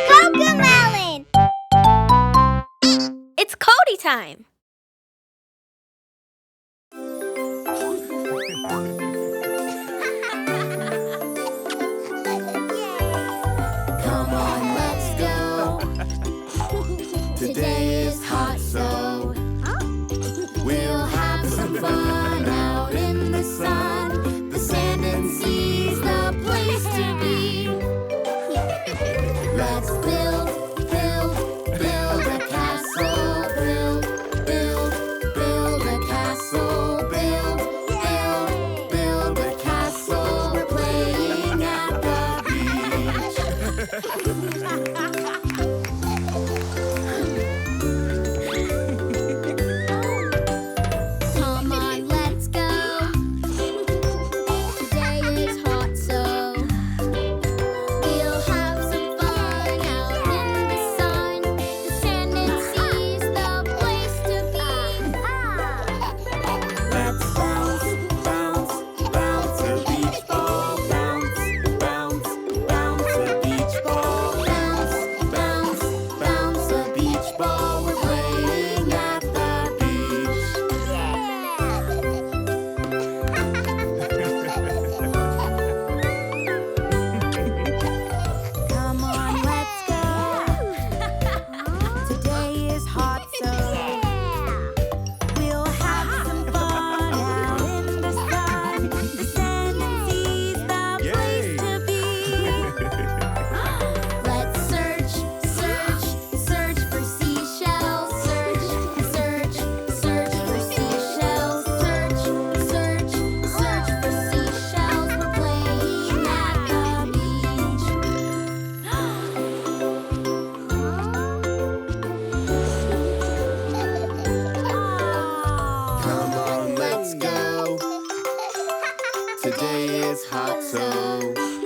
CoComelon! It's Cody Time! Come on, let's go. Today is hot, so we'll have some fun out in the sun. The sand and sea's the place to be. Let's build a castle. Build a castle. Build a castle. We're playing at the Come on, let's go. Today is hot, so we'll have some fun out in the sun. The sand and sea's the place to be. Let's bounce a beach ball. Bounce a beach ball. Bounce a beach ball. We're playing at the beach. Come on, let's go. Today is hot, so we'll have some fun out in the sun. The sand and sea's the place to be. Let's search for seashells. Search for seashells. Search for seashells. We're playing at the beach. Come on, let's go. Today is hot, so